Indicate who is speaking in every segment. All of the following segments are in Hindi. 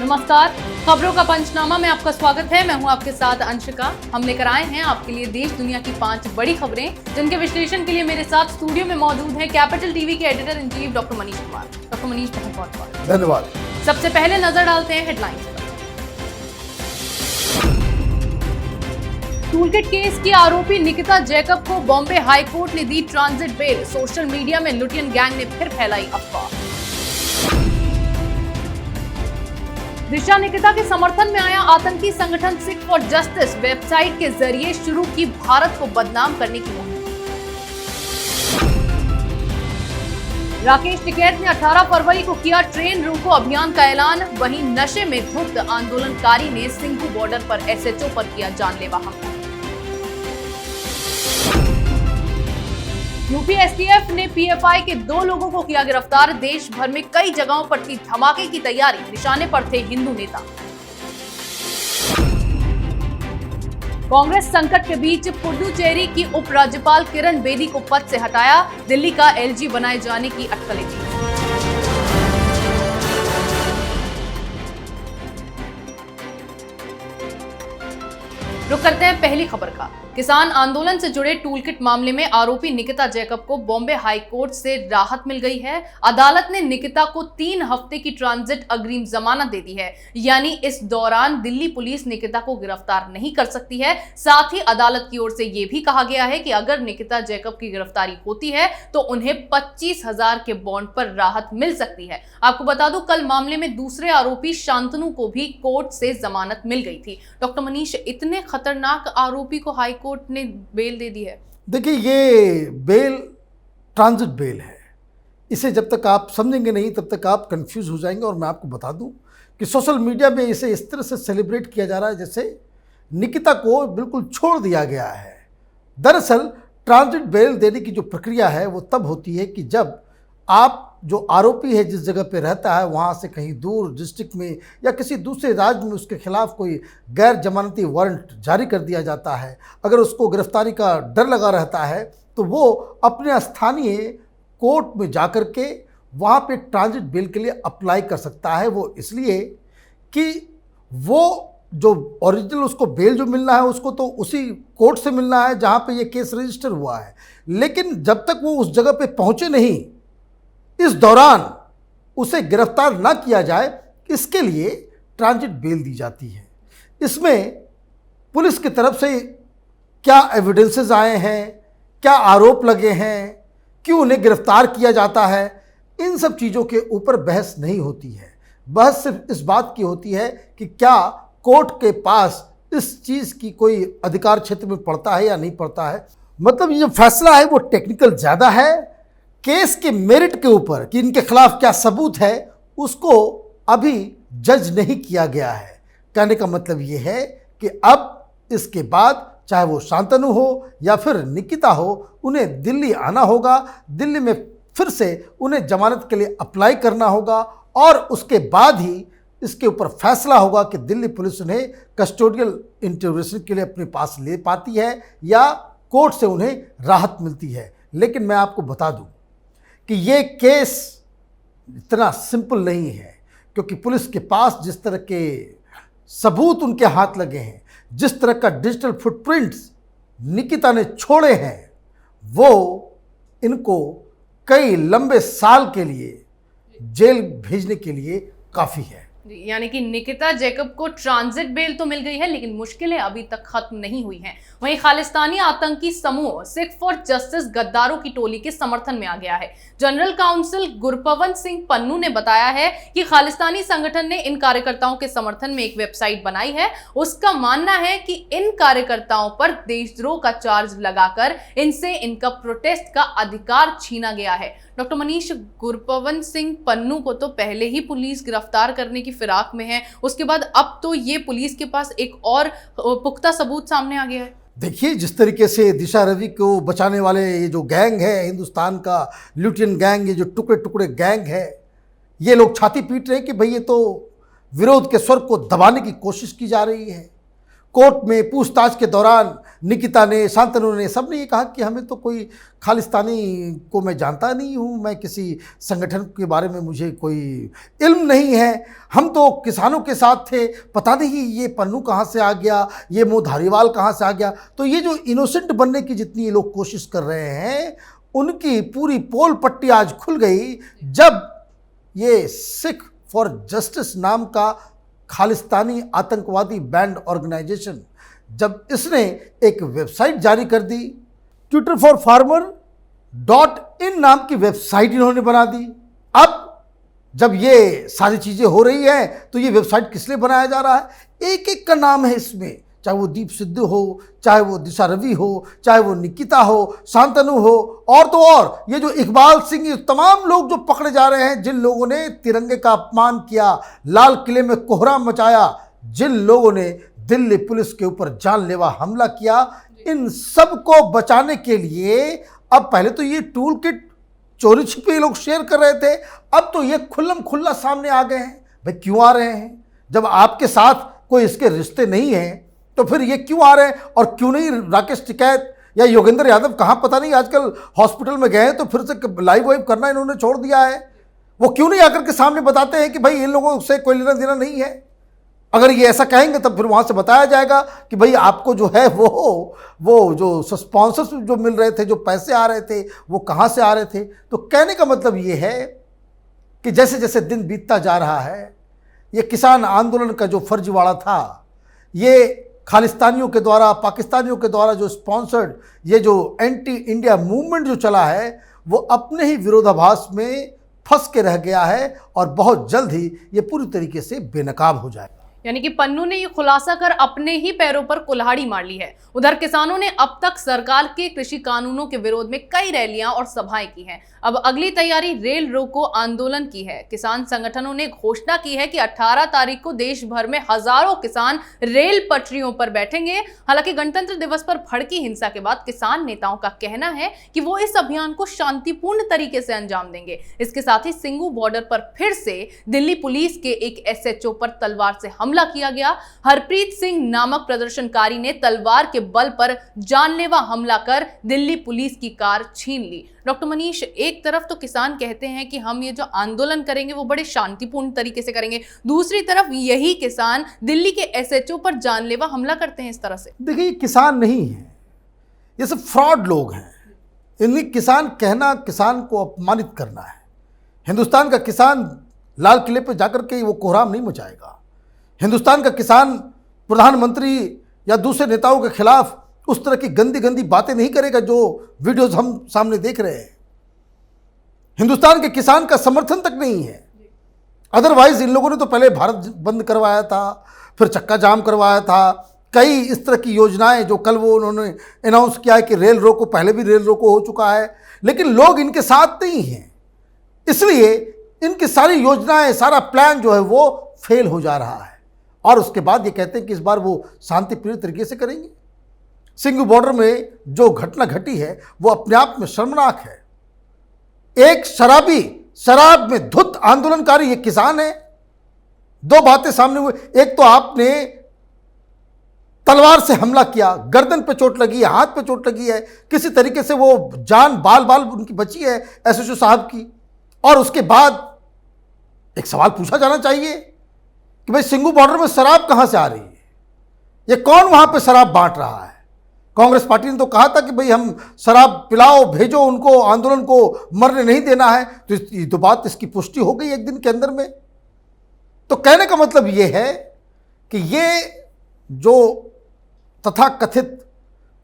Speaker 1: नमस्कार, खबरों का पंचनामा में आपका स्वागत है। मैं हूं आपके साथ अंशिका। हम लेकर आए हैं आपके लिए देश दुनिया की 5 बड़ी खबरें, जिनके विश्लेषण के लिए मेरे साथ स्टूडियो में मौजूद हैं कैपिटल टीवी के editor in chief doctor Manish Kumar. Doctor Manish, बहुत बहुत स्वागत।
Speaker 2: धन्यवाद।
Speaker 1: सबसे पहले नजर डालते हैं हेडलाइंस पर। टूलकिट केस की आरोपी निकिता जैकब को बॉम्बे हाईकोर्ट ने दी ट्रांजिट बेल। सोशल मीडिया में लुटियन गैंग ने फिर फैलाई अफवाह। दिशा निकिता के समर्थन में आया आतंकी संगठन सिख फॉर जस्टिस। वेबसाइट के जरिए शुरू की भारत को बदनाम करने की मुहिम। राकेश टिकैत ने 18 फरवरी को किया ट्रेन रोको अभियान का ऐलान। वहीं नशे में धुत आंदोलनकारी ने सिंघू बॉर्डर पर एसएचओ पर किया जानलेवा हमला। यूपी एसटीएफ ने पीएफआई के 2 लोगों को किया गिरफ्तार। देश भर में कई जगहों पर थी धमाके की तैयारी। निशाने पर थे हिंदू नेता। कांग्रेस संकट के बीच पुडुचेरी की उपराज्यपाल किरण बेदी को पद से हटाया। दिल्ली का एलजी बनाए जाने की अटकलें थी। रुक करते हैं पहली खबर का। किसान आंदोलन से जुड़े टूलकिट मामले में आरोपी निकिता जैकब को बॉम्बे हाई कोर्ट से राहत मिल गई है। अदालत ने निकिता को 3 हफ्ते की ट्रांजिट अग्रिम जमानत दे दी है, यानी इस दौरान दिल्ली पुलिस निकिता को गिरफ्तार नहीं कर सकती है। साथ ही अदालत की ओर से यह भी कहा गया है कि अगर निकिता जैकब की गिरफ्तारी होती है तो उन्हें 25,000 के बॉन्ड पर राहत मिल सकती है। आपको बता दूं, कल मामले में दूसरे आरोपी शांतनु को भी कोर्ट से जमानत मिल गई थी। डॉक्टर मनीष, इतने खतरनाक आरोपी को हाई कोर्ट ने बेल दे दी है।
Speaker 2: देखिए, ये बेल ट्रांजिट बेल है। इसे जब तक आप समझेंगे नहीं तब तक आप कंफ्यूज हो जाएंगे। और मैं आपको बता दूं कि सोशल मीडिया में इसे इस तरह से सेलिब्रेट किया जा रहा है जैसे निकिता को बिल्कुल छोड़ दिया गया है। दरअसल ट्रांजिट बेल देने की जो प्रक्रिया है वो तब होती है कि जब आप जो आरोपी है जिस जगह पे रहता है वहाँ से कहीं दूर डिस्ट्रिक्ट में या किसी दूसरे राज्य में उसके खिलाफ कोई गैर जमानती वारंट जारी कर दिया जाता है। अगर उसको गिरफ्तारी का डर लगा रहता है तो वो अपने स्थानीय कोर्ट में जाकर के वहाँ पे ट्रांजिट बेल के लिए अप्लाई कर सकता है। वो इसलिए कि वो जो ओरिजिनल उसको बेल जो मिलना है उसको तो उसी कोर्ट से मिलना है जहाँ पे ये केस रजिस्टर हुआ है। लेकिन जब तक वो उस जगह पे पहुँचे नहीं, इस दौरान उसे गिरफ्तार ना किया जाए, इसके लिए ट्रांजिट बेल दी जाती है। इसमें पुलिस की तरफ से क्या एविडेंसेस आए हैं, क्या आरोप लगे हैं, क्यों उन्हें गिरफ्तार किया जाता है, इन सब चीज़ों के ऊपर बहस नहीं होती है। बहस सिर्फ इस बात की होती है कि क्या कोर्ट के पास इस चीज़ की कोई अधिकार क्षेत्र में पड़ता है या नहीं पड़ता है। मतलब ये जो फैसला है वो टेक्निकल ज़्यादा है। केस के मेरिट के ऊपर कि इनके खिलाफ क्या सबूत है उसको अभी जज नहीं किया गया है। कहने का मतलब ये है कि अब इसके बाद चाहे वो शांतनु हो या फिर निकिता हो, उन्हें दिल्ली आना होगा। दिल्ली में फिर से उन्हें जमानत के लिए अप्लाई करना होगा और उसके बाद ही इसके ऊपर फैसला होगा कि दिल्ली पुलिस उन्हें कस्टोडियल इंटरोगेशन के लिए अपने पास ले पाती है या कोर्ट से उन्हें राहत मिलती है। लेकिन मैं आपको बता दूं कि ये केस इतना सिंपल नहीं है, क्योंकि पुलिस के पास जिस तरह के सबूत उनके हाथ लगे हैं, जिस तरह का डिजिटल फुटप्रिंट्स निकिता ने छोड़े हैं, वो इनको कई लंबे साल के लिए जेल भेजने के लिए काफ़ी है।
Speaker 1: यानी कि निकिता जैकब को ट्रांजिट बेल तो मिल गई है, लेकिन मुश्किलें अभी तक खत्म नहीं हुई हैं। वहीं खालिस्तानी आतंकी समूह सिख फॉर जस्टिस गद्दारों की टोली के समर्थन में आ गया है। जनरल काउंसिल गुरपवन सिंह पन्नू ने बताया है कि खालिस्तानी संगठन ने इन कार्यकर्ताओं के समर्थन में एक वेबसाइट बनाई है। उसका मानना है कि इन कार्यकर्ताओं पर देशद्रोह का चार्ज लगाकर इनसे इनका प्रोटेस्ट का अधिकार छीना गया है। डॉक्टर मनीष, गुरपवन सिंह पन्नू को तो पहले ही पुलिस गिरफ्तार करने की फिराक में है, उसके बाद अब तो ये पुलिस के पास एक और पुख्ता सबूत सामने आ गया है।
Speaker 2: देखिए, जिस तरीके से दिशा रवि को बचाने वाले ये जो गैंग है, हिंदुस्तान का लुटियन गैंग, ये जो टुकड़े टुकड़े गैंग है, ये लोग छाती पीट रहे हैं कि भाई ये तो विरोध के स्वर को दबाने की कोशिश की जा रही है। कोर्ट में पूछताछ के दौरान निकिता ने, शांतनु ने, सबने ये कहा कि हमें तो कोई खालिस्तानी को मैं जानता नहीं हूँ, मैं किसी संगठन के बारे में मुझे कोई इल्म नहीं है, हम तो किसानों के साथ थे, पता नहीं ये पन्नू कहाँ से आ गया, ये मुँह धारीवाल कहाँ से आ गया। तो ये जो इनोसेंट बनने की जितनी ये लोग कोशिश कर रहे हैं, उनकी पूरी पोल पट्टी आज खुल गई जब ये सिख फॉर जस्टिस नाम का खालिस्तानी आतंकवादी बैंड ऑर्गेनाइजेशन, जब इसने एक वेबसाइट जारी कर दी, ट्विटर फॉर फार्मर .in नाम की वेबसाइट इन्होंने बना दी। अब जब ये सारी चीज़ें हो रही हैं तो ये वेबसाइट किस लिए बनाया जा रहा है? एक एक का नाम है इसमें, चाहे वो दीप सिद्धू हो, चाहे वो दिशा रवि हो, चाहे वो निकिता हो, शांतनु हो, और तो और ये जो इकबाल सिंह, ये तमाम लोग जो पकड़े जा रहे हैं, जिन लोगों ने तिरंगे का अपमान किया, लाल किले में कोहराम मचाया, जिन लोगों ने दिल्ली पुलिस के ऊपर जानलेवा हमला किया, इन सब को बचाने के लिए अब पहले तो ये टूल किट चोरी छिपे लोग शेयर कर रहे थे, अब तो ये खुल्लम खुल्ला सामने आ गए हैं। भाई क्यों आ रहे हैं? जब आपके साथ कोई इसके रिश्ते नहीं हैं तो फिर ये क्यों आ रहे हैं? और क्यों नहीं राकेश टिकैत या योगेंद्र यादव, कहाँ पता नहीं आजकल हॉस्पिटल में गए हैं तो फिर से लाइव वाइव करना इन्होंने छोड़ दिया है, वो क्यों नहीं आकर के सामने बताते हैं कि भाई इन लोगों से कोई लेना देना नहीं है? अगर ये ऐसा कहेंगे तब फिर वहाँ से बताया जाएगा कि भाई आपको जो है वो जो स्पॉन्सर्स जो मिल रहे थे, जो पैसे आ रहे थे, वो कहाँ से आ रहे थे। तो कहने का मतलब ये है कि जैसे जैसे दिन बीतता जा रहा है, ये किसान आंदोलन का जो फर्जीवाड़ा था, ये खालिस्तानियों के द्वारा, पाकिस्तानियों के द्वारा जो स्पॉन्सर्ड ये जो एंटी इंडिया मूवमेंट जो चला है, वो अपने ही विरोधाभास में फंस के रह गया है और बहुत जल्द ही ये पूरी तरीके से बेनकाब हो जाएगा।
Speaker 1: यानी कि पन्नू ने ये खुलासा कर अपने ही पैरों पर कुल्हाड़ी मार ली है। उधर किसानों ने अब तक सरकार के कृषि कानूनों के विरोध में कई रैलियां और सभाएं की हैं। अब अगली तैयारी रेल रोको आंदोलन की है। किसान संगठनों ने घोषणा की है कि 18 तारीख को देश भर में हजारों किसान रेल पटरियों पर बैठेंगे। हालांकि गणतंत्र दिवस पर भड़की हिंसा के बाद किसान नेताओं का कहना है कि वो इस अभियान को शांतिपूर्ण तरीके से अंजाम देंगे। इसके साथ ही सिंगू बॉर्डर पर फिर से दिल्ली पुलिस के एक SHO पर तलवार से हमला किया गया। हरप्रीत सिंह नामक प्रदर्शनकारी ने तलवार के बल पर जानलेवा हमला कर दिल्ली पुलिस की कार छीन ली। डॉक्टर मनीष, एक तरफ तो किसान कहते हैं कि हम ये जो आंदोलन करेंगे वो बड़े शांतिपूर्ण तरीके से करेंगे, दूसरी तरफ यही किसान दिल्ली के SHO पर जानलेवा हमला करते हैं इस तरह से।
Speaker 2: देखिए, ये किसान नहीं है, ये सब फ्रॉड लोग हैं। इन्हें किसान कहना किसान को अपमानित करना है। हिंदुस्तान का किसान लाल किले पर जाकर के वो कोहराम नहीं मचाएगा। हिंदुस्तान का किसान प्रधानमंत्री या दूसरे नेताओं के खिलाफ उस तरह की गंदी गंदी बातें नहीं करेगा जो वीडियोस हम सामने देख रहे हैं। हिंदुस्तान के किसान का समर्थन तक नहीं है। अदरवाइज इन लोगों ने तो पहले भारत बंद करवाया था, फिर चक्का जाम करवाया था, कई इस तरह की योजनाएं जो कल वो उन्होंने अनाउंस किया है कि रेल रोको, पहले भी रेल रोको हो चुका है, लेकिन लोग इनके साथ नहीं हैं। इसलिए इनकी सारी योजनाएं, सारा प्लान जो है वो फेल हो जा रहा है। और उसके बाद ये कहते हैं कि इस बार वो शांतिप्रिय तरीके से करेंगे। सिंगू बॉर्डर में जो घटना घटी है वो अपने आप में शर्मनाक है। एक शराबी, शराब में धुत आंदोलनकारी ये किसान है। दो बातें सामने हुई, एक तो आपने तलवार से हमला किया, गर्दन पे चोट लगी है, हाथ पे चोट लगी है, किसी तरीके से वो जान बाल बाल उनकी बची है SHO साहब की। और उसके बाद एक सवाल पूछा जाना चाहिए कि भाई सिंगू बॉर्डर में शराब कहां से आ रही है? ये कौन वहां पे शराब बांट रहा है? कांग्रेस पार्टी ने तो कहा था कि भाई हम शराब पिलाओ, भेजो उनको, आंदोलन को मरने नहीं देना है। तो ये तो बात इसकी पुष्टि हो गई एक दिन के अंदर में। तो कहने का मतलब ये है कि ये जो तथाकथित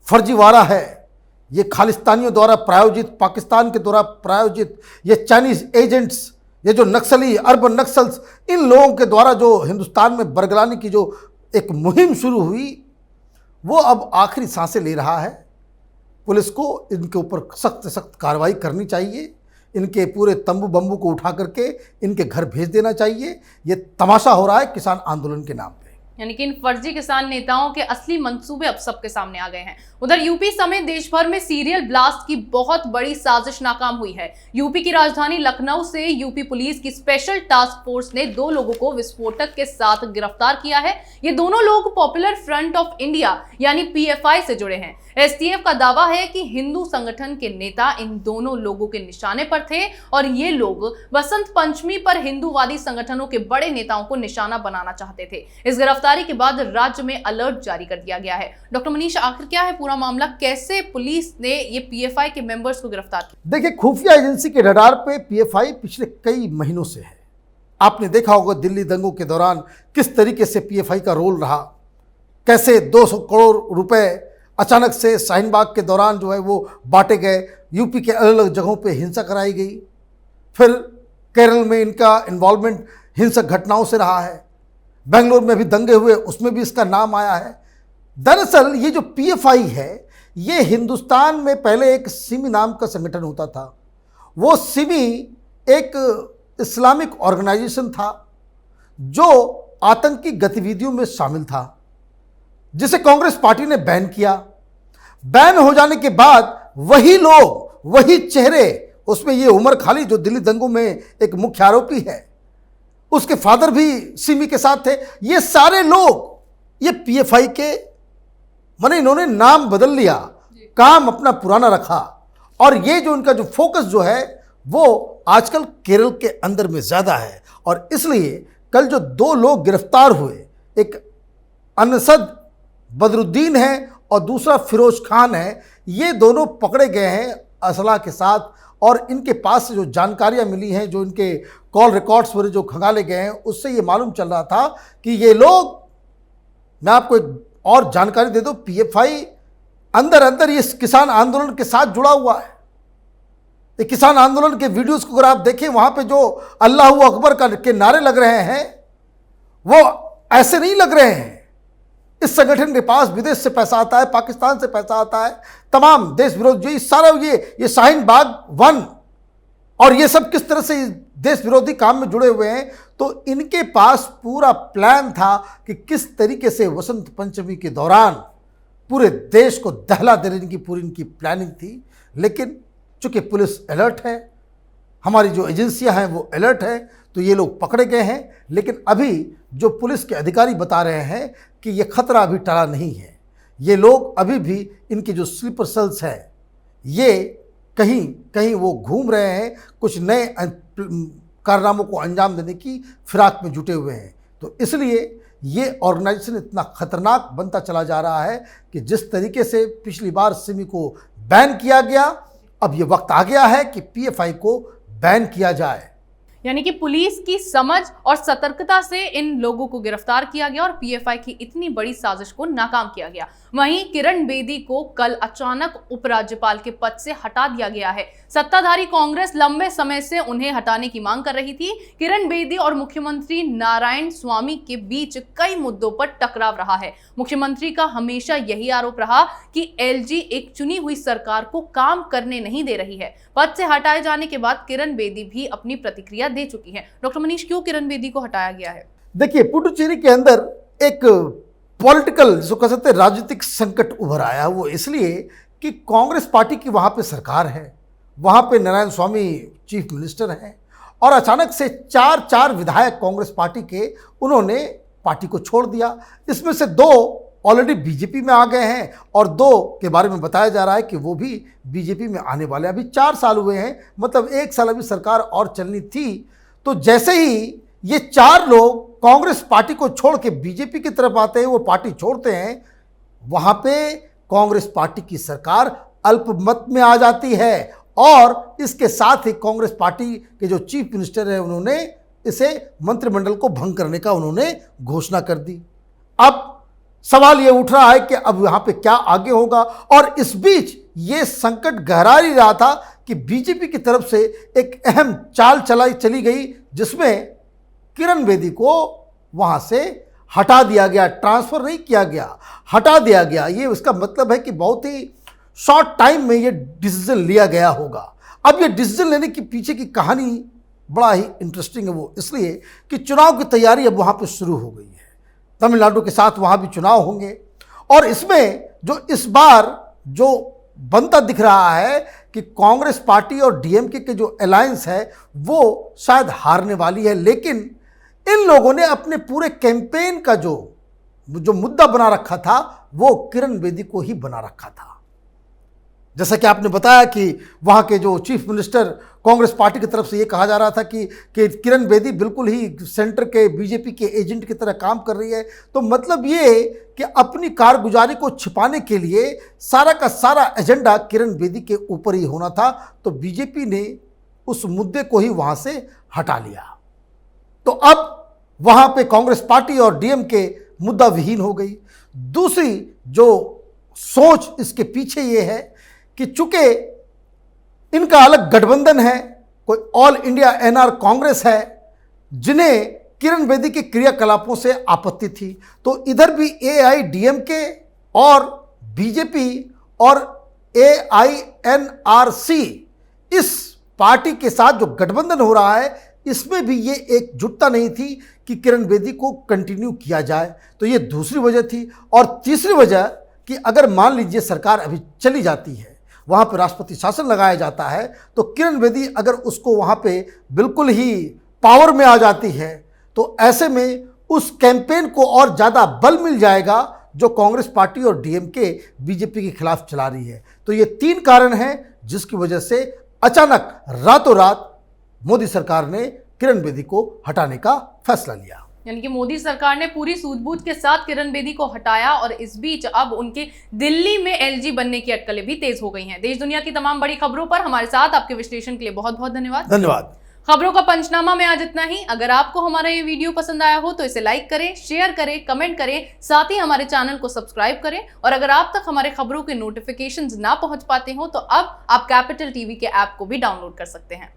Speaker 2: फर्जीवाड़ा है, ये खालिस्तानियों द्वारा प्रायोजित, पाकिस्तान के द्वारा प्रायोजित, ये चाइनीज एजेंट्स, ये जो नक्सली, अर्बन नक्सल्स, इन लोगों के द्वारा जो हिंदुस्तान में बरगलाने की जो एक मुहिम शुरू हुई, वो अब आखिरी सांसें ले रहा है। पुलिस को इनके ऊपर सख्त से सख्त कार्रवाई करनी चाहिए। इनके पूरे तंबू बम्बू को उठा करके इनके घर भेज देना चाहिए। ये तमाशा हो रहा है किसान आंदोलन के नाम पे।
Speaker 1: यानी कि इन फर्जी किसान नेताओं के असली मंसूबे अब सबके सामने आ गए हैं। उधर यूपी समेत देश भर में सीरियल ब्लास्ट की बहुत बड़ी साजिश नाकाम हुई है। यूपी की राजधानी लखनऊ से यूपी पुलिस की स्पेशल टास्क फोर्स ने 2 लोगों को विस्फोटक के साथ गिरफ्तार किया है। ये दोनों लोग पॉपुलर फ्रंट ऑफ इंडिया यानी पीएफआई से जुड़े हैं। एसटीएफ का दावा है कि हिंदू संगठन के नेता इन दोनों लोगों के निशाने पर थे और ये लोग बसंत पंचमी पर हिंदूवादी संगठनों के बड़े नेताओं को निशाना बनाना चाहते थे। इस गिरफ्तारी के बाद राज्य में अलर्ट जारी कर दिया गया है। डॉक्टर मनीष, आखिर क्या है पूरा मामला? कैसे पुलिस ने ये पीएफआई के मेंबर्स को गिरफ्तार किया?
Speaker 2: देखिए, खुफिया एजेंसी के रडार पे पीएफआई पिछले कई महीनों से है। आपने देखा होगा दिल्ली दंगों के दौरान किस तरीके से पीएफआई का रोल रहा, कैसे 200 करोड़ रुपए अचानक से शाहीन बाग के दौरान जो है वो बांटे गए, यूपी के अलग अलग जगहों पे हिंसा कराई गई, फिर केरल में इनका इन्वॉल्वमेंट हिंसक घटनाओं से रहा है, बेंगलोर में भी दंगे हुए उसमें भी इसका नाम आया है। दरअसल ये जो पीएफआई है, ये हिंदुस्तान में पहले एक सिमी नाम का संगठन होता था। वो सिमी एक इस्लामिक ऑर्गेनाइजेशन था जो आतंकी गतिविधियों में शामिल था, जिसे कांग्रेस पार्टी ने बैन किया। बैन हो जाने के बाद वही लोग, वही चेहरे, उसमें ये उमर खालिद जो दिल्ली दंगों में एक मुख्य आरोपी है, उसके फादर भी सिमी के साथ थे, ये सारे लोग ये पीएफआई के माने इन्होंने नाम बदल लिया, काम अपना पुराना रखा और ये जो उनका जो फोकस जो है वो आजकल केरल के अंदर में ज़्यादा है। और इसलिए कल जो 2 लोग गिरफ्तार हुए, एक अनसद बदरुद्दीन है और दूसरा फिरोज खान है, ये दोनों पकड़े गए हैं असला के साथ। और इनके पास से जो जानकारियां मिली हैं, जो इनके कॉल रिकॉर्ड्स पर जो खंगाले गए हैं, उससे ये मालूम चल रहा था कि ये लोग, मैं आपको एक और जानकारी दे दूं, पीएफआई अंदर अंदर ये किसान आंदोलन के साथ जुड़ा हुआ है। ये किसान आंदोलन के वीडियोस को अगर आप देखें, वहां पे जो अल्लाह अकबर के नारे लग रहे हैं वो ऐसे नहीं लग रहे हैं। इस संगठन के पास विदेश से पैसा आता है, पाकिस्तान से पैसा आता है, तमाम देश विरोधी सारा ये शाहीन बाग 1 और ये सब किस तरह से देश विरोधी काम में जुड़े हुए हैं। तो इनके पास पूरा प्लान था कि किस तरीके से वसंत पंचमी के दौरान पूरे देश को दहला देने की पूरी इनकी प्लानिंग थी। लेकिन चूंकि पुलिस अलर्ट है, हमारी जो एजेंसियां हैं वो अलर्ट है, तो ये लोग पकड़े गए हैं। लेकिन अभी जो पुलिस के अधिकारी बता रहे हैं कि ये खतरा अभी टला नहीं है, ये लोग अभी भी, इनके जो स्लीपर सेल्स हैं, ये कहीं कहीं वो घूम रहे हैं, कुछ नए कारनामों को अंजाम देने की फिराक में जुटे हुए हैं। तो इसलिए ये ऑर्गेनाइजेशन इतना खतरनाक बनता चला जा रहा है कि जिस तरीके से पिछली बार सिमी को बैन किया गया, अब ये वक्त आ गया है कि पीएफआई को बैन किया जाए।
Speaker 1: यानी कि पुलिस की समझ और सतर्कता से इन लोगों को गिरफ्तार किया गया और पीएफआई की इतनी बड़ी साजिश को नाकाम किया गया। वहीं किरण बेदी को कल अचानक उपराज्यपाल के पद से हटा दिया गया है। सत्ताधारी कांग्रेस लंबे समय से उन्हें हटाने की मांग कर रही थी। किरण बेदी और मुख्यमंत्री नारायण स्वामी के बीच कई मुद्दों पर टकराव रहा है। मुख्यमंत्री का हमेशा यही आरोप रहा कि एलजी एक चुनी हुई सरकार को काम करने नहीं दे रही है। पद से हटाए जाने के बाद किरण बेदी भी अपनी प्रतिक्रिया दे चुकी है। डॉक्टर मनीष, क्यों किरण बेदी को हटाया गया है?
Speaker 2: देखिए, पुडुचेरी के अंदर एक पॉलिटिकल, जिसको कह सकते हैं राजनीतिक संकट उभर आया। वो इसलिए कि कांग्रेस पार्टी की वहाँ पे सरकार है, वहाँ पे नारायण स्वामी चीफ मिनिस्टर हैं और अचानक से 4 विधायक कांग्रेस पार्टी के उन्होंने पार्टी को छोड़ दिया। इसमें से 2 ऑलरेडी बीजेपी में आ गए हैं और 2 के बारे में बताया जा रहा है कि वो भी बीजेपी में आने वाले हैं। अभी 4 साल हुए हैं, मतलब 1 साल अभी सरकार और चलनी थी। तो जैसे ही ये 4 लोग कांग्रेस पार्टी को छोड़ के बीजेपी की तरफ आते हैं, वो पार्टी छोड़ते हैं, वहाँ पे कांग्रेस पार्टी की सरकार अल्पमत में आ जाती है और इसके साथ ही कांग्रेस पार्टी के जो चीफ मिनिस्टर हैं उन्होंने इसे मंत्रिमंडल को भंग करने का उन्होंने घोषणा कर दी। अब सवाल ये उठ रहा है कि अब यहाँ पे क्या आगे होगा। और इस बीच ये संकट गहरा ही रहा था कि बीजेपी की तरफ से एक अहम चाल चली गई, जिसमें किरण बेदी को वहाँ से हटा दिया गया, ट्रांसफ़र नहीं किया गया, हटा दिया गया। ये इसका मतलब है कि बहुत ही शॉर्ट टाइम में ये डिसीजन लिया गया होगा। अब ये डिसीजन लेने की पीछे की कहानी बड़ा ही इंटरेस्टिंग है, वो इसलिए कि चुनाव की तैयारी अब वहाँ पर शुरू हो गई है। तमिलनाडु के साथ वहाँ भी चुनाव होंगे, और इसमें जो इस बार जो बनता दिख रहा है कि कांग्रेस पार्टी और डीएमके के जो अलायंस है वो शायद हारने वाली है। लेकिन इन लोगों ने अपने पूरे कैंपेन का जो मुद्दा बना रखा था वो किरण बेदी को ही बना रखा था। जैसा कि आपने बताया कि वहाँ के जो चीफ मिनिस्टर कांग्रेस पार्टी की तरफ से ये कहा जा रहा था कि किरण बेदी बिल्कुल ही सेंटर के बीजेपी के एजेंट की तरह काम कर रही है। तो मतलब ये कि अपनी कारगुजारी को छिपाने के लिए सारा का सारा एजेंडा किरण बेदी के ऊपर ही होना था। तो बीजेपी ने उस मुद्दे को ही वहाँ से हटा लिया। तो अब वहाँ पे कांग्रेस पार्टी और डीएमके मुद्दा विहीन हो गई। दूसरी जो सोच इसके पीछे ये है कि चूंकि इनका अलग गठबंधन है, कोई ऑल इंडिया एनआर कांग्रेस है जिन्हें किरण बेदी के क्रियाकलापों से आपत्ति थी, तो इधर भी एआईडीएमके और बीजेपी और एआईएनआरसी इस पार्टी के साथ जो गठबंधन हो रहा है इसमें भी ये एकजुटता नहीं थी कि किरण बेदी को कंटिन्यू किया जाए। तो ये दूसरी वजह थी। और तीसरी वजह कि अगर मान लीजिए सरकार अभी चली जाती है, वहाँ पे राष्ट्रपति शासन लगाया जाता है, तो किरण बेदी अगर उसको वहाँ पे बिल्कुल ही पावर में आ जाती है तो ऐसे में उस कैंपेन को और ज़्यादा बल मिल जाएगा जो कांग्रेस पार्टी और डीएमके बीजेपी के खिलाफ चला रही है। तो ये तीन कारण हैं जिसकी वजह से अचानक रातों रात मोदी सरकार ने किरण बेदी को हटाने का फैसला लिया।
Speaker 1: यानी कि मोदी सरकार ने पूरी सूझबूझ के साथ किरण बेदी को हटाया और इस बीच अब उनके दिल्ली में एलजी बनने की अटकलें भी तेज हो गई हैं। देश दुनिया की तमाम बड़ी खबरों पर हमारे साथ आपके विश्लेषण के लिए बहुत बहुत धन्यवाद। खबरों का पंचनामा में आज इतना ही। अगर आपको हमारा ये वीडियो पसंद आया हो तो इसे लाइक करें, शेयर करें, कमेंट करें, साथ ही हमारे चैनल को सब्सक्राइब करें। और अगर आप तक हमारे खबरों के नोटिफिकेशंस ना पहुंच पाते हो तो अब आप कैपिटल टीवी के ऐप को भी डाउनलोड कर सकते हैं।